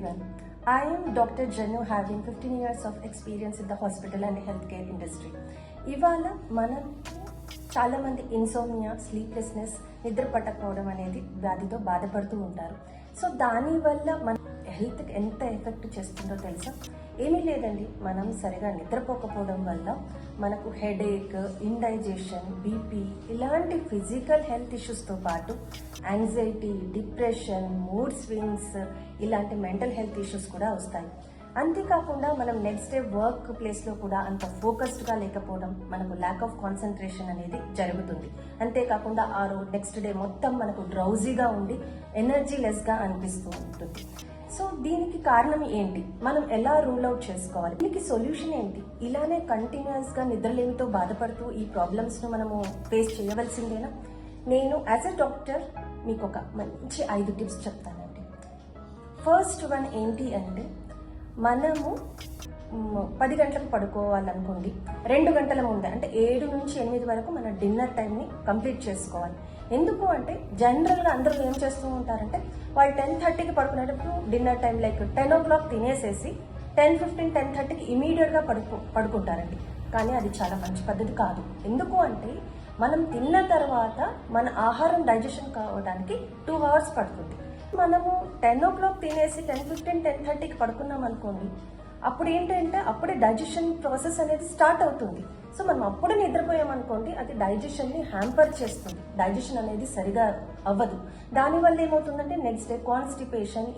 everyone. I am Dr. Janu, having 15 years of experience in the hospital and healthcare industry. ఇవాళ మనం చాలా మంది insomnia, sleeplessness, నిద్ర పట్టకపోవడం అనేది వ్యాధితో బాధపడుతూ ఉంటారు. సో దానివల్ల మన హెల్త్కి ఎంత ఎఫెక్ట్ చేస్తుందో తెలుసా? ఏమీ లేదండి, మనం సరిగా నిద్రపోకపోవడం వల్ల మనకు హెడేక్, ఇండైజెషన్, బీపీ ఇలాంటి ఫిజికల్ హెల్త్ ఇష్యూస్తో పాటు యాంగ్జైటీ, డిప్రెషన్, మూడ్ స్వింగ్స్ ఇలాంటి మెంటల్ హెల్త్ ఇష్యూస్ కూడా వస్తాయి. అంతేకాకుండా మనం నెక్స్ట్ డే వర్క్ ప్లేస్లో కూడా అంత ఫోకస్డ్గా లేకపోవడం, మనకు ల్యాక్ ఆఫ్ కాన్సన్ట్రేషన్ అనేది జరుగుతుంది. అంతేకాకుండా ఆ రోజు నెక్స్ట్ డే మొత్తం మనకు డ్రౌజీగా ఉండి ఎనర్జీ లెస్గా అనిపిస్తూ ఉంటుంది. సో దీనికి కారణం ఏంటి, మనం ఎలా రూల్ అవుట్ చేసుకోవాలి, దీనికి సొల్యూషన్ ఏంటి? ఇలానే కంటిన్యూస్గా నిద్రలేమితో బాధపడుతూ ఈ ప్రాబ్లమ్స్ను మనము ఫేస్ చేయవలసిందేనా? నేను యాజ్ ఎ డాక్టర్ మీకు ఒక మంచి 5 టిప్స్ చెప్తానండి. ఫస్ట్ వన్ ఏంటి అంటే, మనము 10 గంటలకు పడుకోవాలనుకోండి, 2 గంటల ముందే అంటే 7 నుంచి 8 వరకు మన డిన్నర్ టైంని కంప్లీట్ చేసుకోవాలి. ఎందుకు అంటే జనరల్గా అందరూ ఏం చేస్తూ ఉంటారంటే, వాళ్ళు 10:30కి పడుకునేటప్పుడు డిన్నర్ టైం లైక్ 10 o'clock తినేసేసి 10:15, 10:30కి ఇమీడియట్గా పడుకుంటారండి. కానీ అది చాలా మంచి పద్ధతి కాదు. ఎందుకు అంటే మనం తిన్న తర్వాత మన ఆహారం డైజెషన్ కావడానికి 2 hours పడుతుంది. మనము 10 o'clock తినేసి 10:15, 10:30కి పడుకున్నాం అనుకోండి, అప్పుడు ఏంటంటే అప్పుడే డైజెషన్ ప్రాసెస్ అనేది స్టార్ట్ అవుతుంది. సో మనం అప్పుడే నిద్రపోయామనుకోండి, అది డైజెషన్ని హ్యాంపర్ చేస్తుంది, డైజెషన్ అనేది సరిగా అవ్వదు. దానివల్ల ఏమవుతుందంటే నెక్స్ట్ డే కాన్స్టిపేషన్,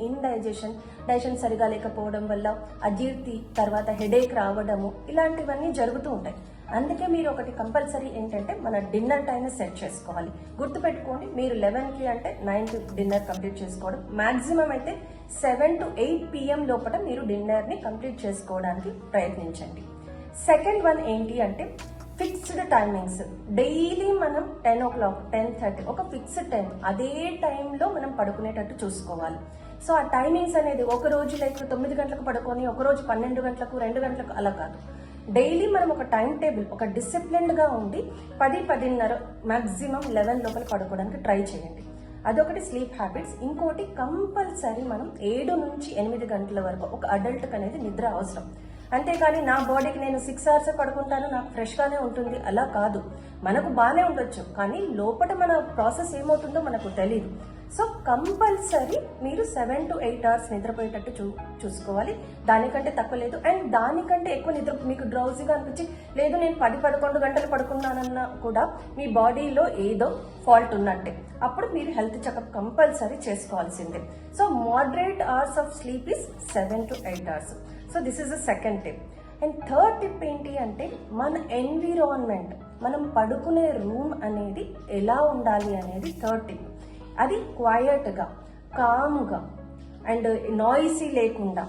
డైజెషన్ సరిగా లేకపోవడం వల్ల అజీర్తి, తర్వాత హెడేక్ రావడము ఇలాంటివన్నీ జరుగుతూ ఉంటాయి. అందుకే మీరు ఒకటి కంపల్సరీ ఏంటంటే మన డిన్నర్ టైం సెట్ చేసుకోవాలి. గుర్తుపెట్టుకోండి, మీరు 11కి అంటే 9కి డిన్నర్ కంప్లీట్ చేసుకోవడం, మాక్సిమం అయితే 7 to 8 PM లోపల మీరు డిన్నర్ని కంప్లీట్ చేసుకోవడానికి ప్రయత్నించండి. సెకండ్ వన్ ఏంటి అంటే ఫిక్స్డ్ టైమింగ్స్. డైలీ మనం 10 o'clock, 10:30 ఒక ఫిక్స్డ్ టైం, అదే టైంలో మనం పడుకునేటట్టు చూసుకోవాలి. సో ఆ టైమింగ్స్ అనేది ఒక రోజు లైక్ 9 గంటలకు పడుకొని ఒక రోజు 12 గంటలకు, 2 గంటలకు అలా కాదు. డైలీ మనం ఒక టైం టేబుల్, ఒక డిసిప్లిన్డ్గా ఉండి 10, 10:30 మాక్సిమం 11 లోపల పడుకోవడానికి ట్రై చేయండి. అదొకటి స్లీప్ హ్యాబిట్స్. ఇంకోటి కంపల్సరీ మనం 7 నుంచి 8 గంటల వరకు ఒక అడల్ట్కి అనేది నిద్ర అవసరం. అంతేకాని నా బాడీకి నేను 6 hours పడుకుంటాను, నాకు ఫ్రెష్గానే ఉంటుంది అలా కాదు. మనకు బాగానే ఉండొచ్చు, కానీ లోపల మన ప్రాసెస్ ఏమవుతుందో మనకు తెలియదు. సో కంపల్సరీ మీరు 7 to 8 hours నిద్రపోయేటట్టు చూసుకోవాలి. దానికంటే తక్కువ లేదు. అండ్ దానికంటే ఎక్కువ నిద్ర మీకు డ్రౌజీగా అనిపించి, లేదు నేను 10, 11 గంటలు పడుకున్నానన్నా కూడా మీ బాడీలో ఏదో ఫాల్ట్ ఉన్నట్టే. అప్పుడు మీరు హెల్త్ చెకప్ కంపల్సరీ చేసుకోవాల్సిందే. So moderate hours of sleep is 7 to 8 hours. So this is the second tip. And third tip ఏంటి అంటే, మన ఎన్విరాన్మెంట్, మనం పడుకునే రూమ్ అనేది ఎలా ఉండాలి అనేది థర్డ్ టిప్. అది క్వయట్గా, కామ్గా అండ్ నాయిసీ లేకుండా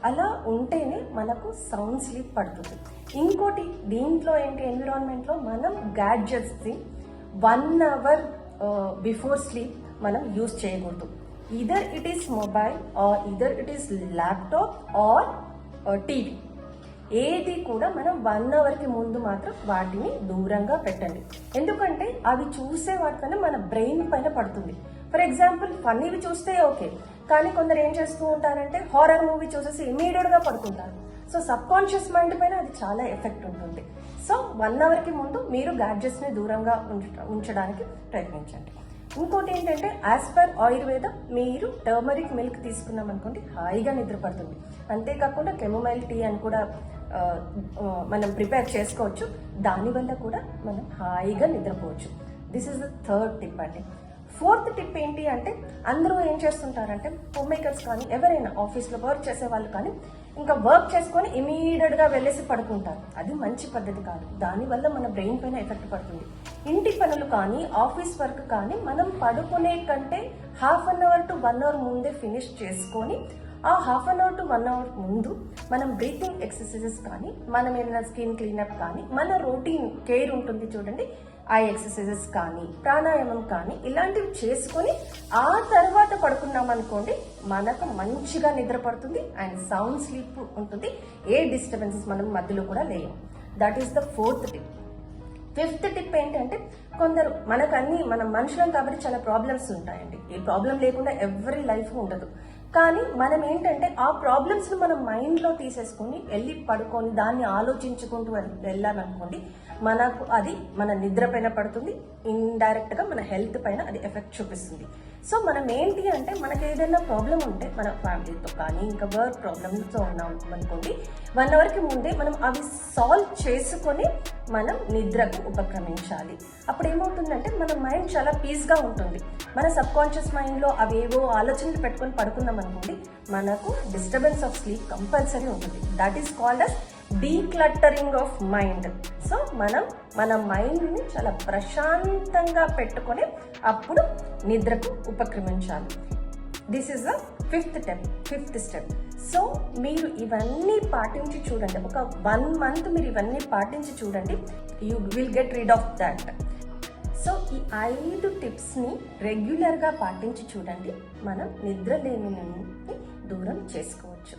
అలా ఉంటేనే మనకు సౌండ్ స్లీప్ పడుతుంది. ఇంకోటి దీంట్లో ఏంటి, ఎన్విరాన్మెంట్లో మనం గ్యాడ్జెట్స్ని 1 hour బిఫోర్ స్లీప్ మనం యూజ్ చేయకూడదు. Either it is mobile are either it is laptop or TV, ఏది కూడా మనం 1 hourకి ముందు మాత్రం వాటిని దూరంగా పెట్టండి. ఎందుకంటే అవి చూసే వాటికన్నా మన బ్రెయిన్ పైన పడుతుంది. ఫర్ ఎగ్జాంపుల్ ఫన్నీవి చూస్తే ఓకే, కానీ కొందరు ఏం చేస్తూ ఉంటారంటే హారర్ మూవీ చూసేసి ఇమీడియట్గా పడుకుంటారు. సో సబ్ కాన్షియస్ మైండ్ పైన అది చాలా ఎఫెక్ట్ ఉంటుంది. సో 1 hourకి ముందు మీరు గ్యాడ్జెట్స్ని దూరంగా ఉంచడానికి ప్రయత్నించండి. ఇంకోటి ఏంటంటే, యాజ్ పర్ ఆయుర్వేద మీరు టర్మరిక్ మిల్క్ తీసుకున్నాం అనుకోండి, హాయిగా నిద్ర పడుతుంది. అంతేకాకుండా కెమోమైల్ టీ అని కూడా మనం ప్రిపేర్ చేసుకోవచ్చు, దానివల్ల కూడా మనం హాయిగా నిద్రపోవచ్చు. This is the third tip అండి. ఫోర్త్ టిప్ ఏంటి అంటే, అందరూ ఏం చేస్తుంటారంటే, హోమ్ మేకర్స్ కానీ ఎవరైనా ఆఫీస్లో వర్క్ చేసే వాళ్ళు కానీ ఇంకా వర్క్ చేసుకొని ఇమీడియట్గా వెళ్ళేసి పడుకుంటారు. అది మంచి పద్ధతి కాదు. దానివల్ల మన బ్రెయిన్ పైన ఎఫెక్ట్ పడుతుంది. ఇంటి పనులు కానీ ఆఫీస్ వర్క్ కానీ మనం పడుకునే కంటే 1/2 hour to 1 hour ముందే ఫినిష్ చేసుకొని, ఆ 1/2 hour to 1 hour ముందు మనం బ్రీతింగ్ ఎక్సర్సైజెస్ కానీ, మనం ఏదైనా స్కిన్ క్లీనప్ కానీ, మన రొటీన్ కేర్ ఉంటుంది చూడండి, ఐ ఎక్సర్సైజెస్ కానీ, ప్రాణాయామం కానీ ఇలాంటివి చేసుకొని ఆ తర్వాత పడుకున్నాం అనుకోండి, మనకు మంచిగా నిద్ర పడుతుంది అండ్ సౌండ్ స్లీప్ ఉంటుంది. ఏ డిస్టర్బెన్సెస్ మనం మధ్యలో కూడా లేవు. That is the fourth tip. Fifth tip ఏంటంటే, కొందరు మనకు మన మనుషులం కాబట్టి చాలా ప్రాబ్లమ్స్ ఉంటాయండి. ఏ ప్రాబ్లం లేకుండా ఎవరి లైఫ్ ఉండదు. కానీ మనం ఏంటంటే ఆ ప్రాబ్లమ్స్ని మనం మైండ్లో తీసేసుకొని వెళ్ళి పడుకొని దాన్ని ఆలోచించుకుంటూ వెళ్ళామనుకోండి, మనకు అది మన నిద్ర పైన పడుతుంది, ఇండైరెక్ట్గా మన హెల్త్ పైన అది ఎఫెక్ట్ చూపిస్తుంది. సో మనం ఏంటి అంటే మనకి ఏదైనా ప్రాబ్లం ఉంటే మన ఫ్యామిలీతో కానీ ఇంకా వర్క్ ప్రాబ్లమ్స్తో ఉన్నాం అనుకోండి, 1 అవర్కి ముందే మనం అవి సాల్వ్ చేసుకొని మనం నిద్రకు ఉపక్రమించాలి. అప్పుడు ఏమవుతుందంటే మన మైండ్ చాలా పీస్గా ఉంటుంది. మన సబ్ కాన్షియస్ మైండ్లో అవేవో ఆలోచనలు పెట్టుకొని పడుకున్నాం అనుకోండి, మనకు డిస్టర్బెన్స్ ఆఫ్ స్లీప్ కంపల్సరీ ఉంటుంది. That is called as decluttering of mind. So మనం మన మైండ్ని చాలా ప్రశాంతంగా పెట్టుకొని అప్పుడు నిద్రకు ఉపక్రమించాలి. This is the fifth step. So మీరు ఇవన్నీ పాటించి చూడండి, ఒక 1 month మీరు ఇవన్నీ పాటించి చూడండి, you will get rid of that. So ఈ 5 టిప్స్ని రెగ్యులర్గా పాటించి చూడండి, మనం నిద్రలేమి నుండి దూరం చేసుకోవచ్చు.